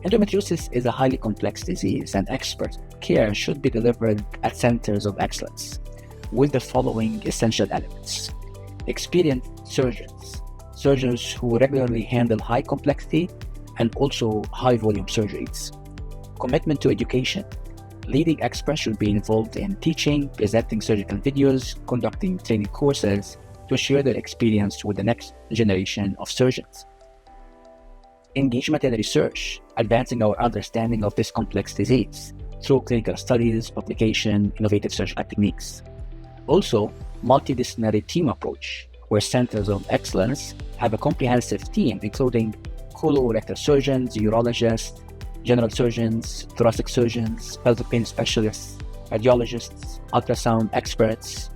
Endometriosis is a highly complex disease, and expert care should be delivered at centers of excellence with the following essential elements: experienced surgeons who regularly handle high complexity and also high volume surgeries. Commitment to education. Leading experts should be involved in teaching, presenting surgical videos, conducting training courses to share their experience with the next generation of surgeons. Engagement in research, advancing our understanding of this complex disease through clinical studies, publication, innovative surgical techniques. Also, multidisciplinary team approach, where centers of excellence have a comprehensive team including colorectal surgeons, urologists, general surgeons, thoracic surgeons, pelvic pain specialists, radiologists, ultrasound experts.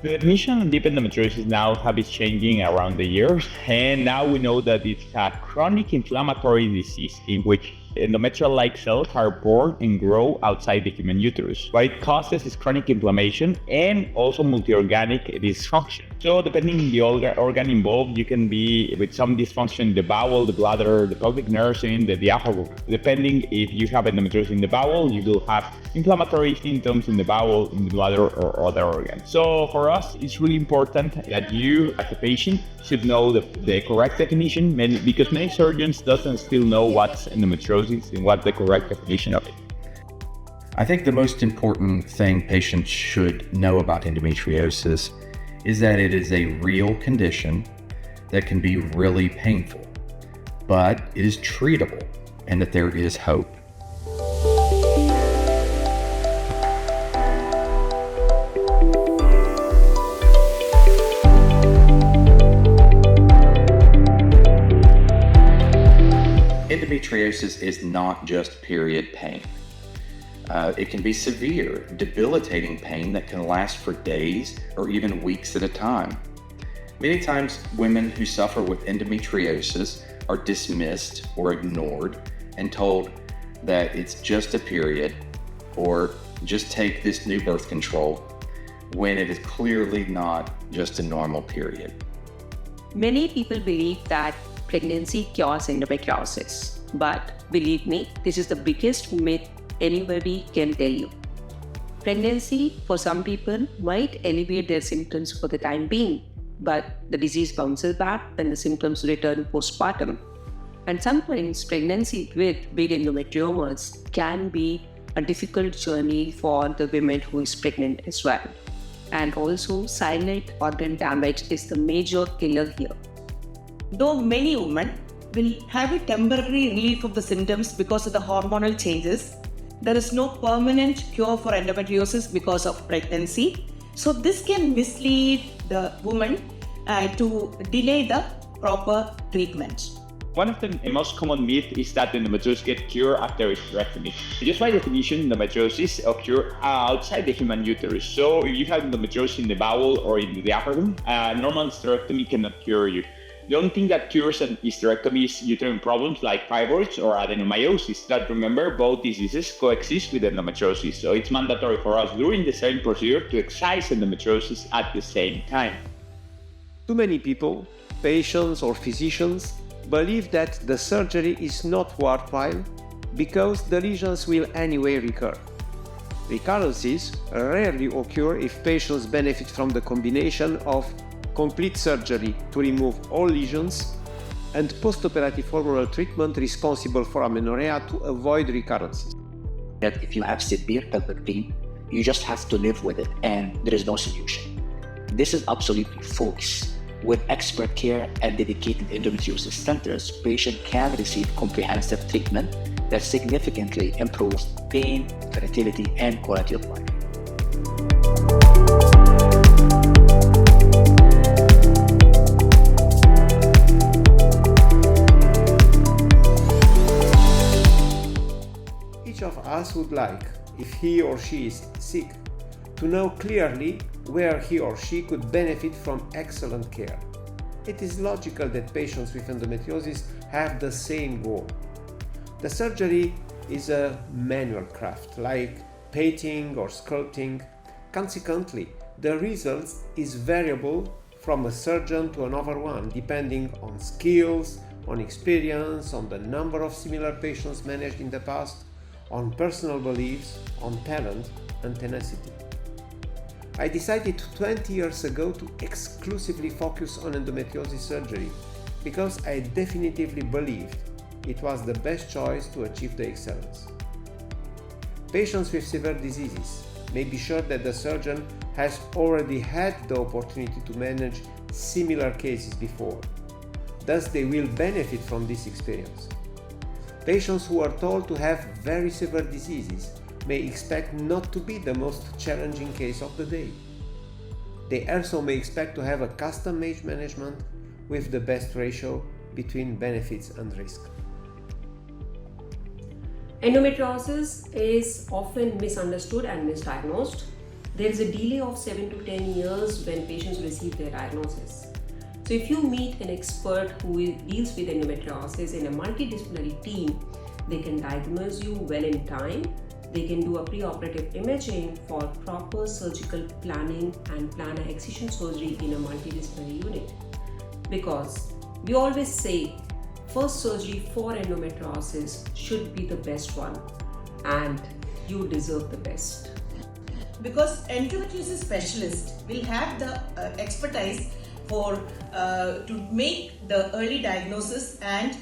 The definition of deep endometriosis now have been changing around the years, and now we know that it's a chronic inflammatory disease in which endometrial-like cells are born and grow outside the human uterus. What it causes is chronic inflammation and also multi-organic dysfunction. So depending on the organ involved, you can be with some dysfunction in the bowel, the bladder, the pelvic nerves, and the diaphragm. Depending if you have endometriosis in the bowel, you will have inflammatory symptoms in the bowel, in the bladder, or other organs. So for us, it's really important that you, as a patient, should know the correct definition, because many surgeons doesn't still know what's endometriosis and what the correct definition of it. I think the most important thing patients should know about endometriosis is that it is a real condition that can be really painful, but it is treatable and that there is hope. Endometriosis is not just period pain. It can be severe, debilitating pain that can last for days or even weeks at a time. Many times, women who suffer with endometriosis are dismissed or ignored and told that it's just a period or just take this new birth control, when it is clearly not just a normal period. Many people believe that pregnancy cures endometriosis, but believe me, this is the biggest myth anybody can tell you. Pregnancy, for some people, might alleviate their symptoms for the time being, but the disease bounces back when the symptoms return postpartum. And sometimes pregnancy with big endometriomas can be a difficult journey for the woman who is pregnant as well. And also, silent organ damage is the major killer here. Though many women will have a temporary relief of the symptoms because of the hormonal changes, there is no permanent cure for endometriosis because of pregnancy. So this can mislead the woman to delay the proper treatment. One of the most common myths is that endometriosis gets cured after hysterectomy. Just by definition, endometriosis occurs outside the human uterus. So if you have endometriosis in the bowel or in the diaphragm, normal hysterectomy cannot cure you. The only thing that cures an hysterectomy is uterine problems like fibroids or adenomyosis. That, remember, both diseases coexist with endometriosis. So it's mandatory for us during the same procedure to excise endometriosis at the same time. Too many people, patients or physicians, believe that the surgery is not worthwhile because the lesions will anyway recur. Recurrences rarely occur if patients benefit from the combination of complete surgery to remove all lesions and post-operative hormonal treatment responsible for amenorrhea to avoid recurrences. That if you have severe pelvic pain, you just have to live with it and there is no solution. This is absolutely false. With expert care and dedicated endometriosis centers, patients can receive comprehensive treatment that significantly improves pain, fertility, and quality of life. Each of us would like, if he or she is sick, to know clearly where he or she could benefit from excellent care. It is logical that patients with endometriosis have the same goal. The surgery is a manual craft, like painting or sculpting. Consequently, the result is variable from a surgeon to another one, depending on skills, on experience, on the number of similar patients managed in the past, on personal beliefs, on talent and tenacity. I decided 20 years ago to exclusively focus on endometriosis surgery because I definitively believed it was the best choice to achieve the excellence. Patients with severe diseases may be sure that the surgeon has already had the opportunity to manage similar cases before. Thus, they will benefit from this experience. Patients who are told to have very severe diseases may expect not to be the most challenging case of the day. They also may expect to have a custom-made management with the best ratio between benefits and risk. Endometriosis is often misunderstood and misdiagnosed. There is a delay of 7 to 10 years when patients receive their diagnosis. So if you meet an expert who deals with endometriosis in a multidisciplinary team, they can diagnose you well in time. They can do a preoperative imaging for proper surgical planning and plan a excision surgery in a multidisciplinary unit. Because we always say first surgery for endometriosis should be the best one, and you deserve the best. Because endometriosis specialist will have the expertise to make the early diagnosis and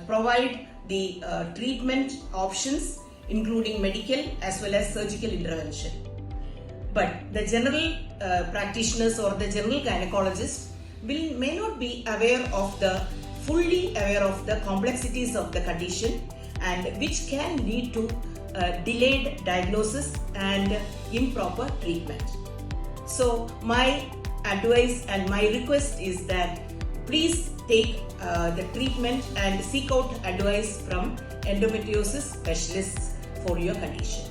provide the treatment options, including medical as well as surgical intervention. But the general practitioners or the general gynecologist may not be fully aware of the complexities of the condition, and which can lead to delayed diagnosis and improper treatment. So my advice and my request is that please take the treatment and seek out advice from endometriosis specialists for your condition.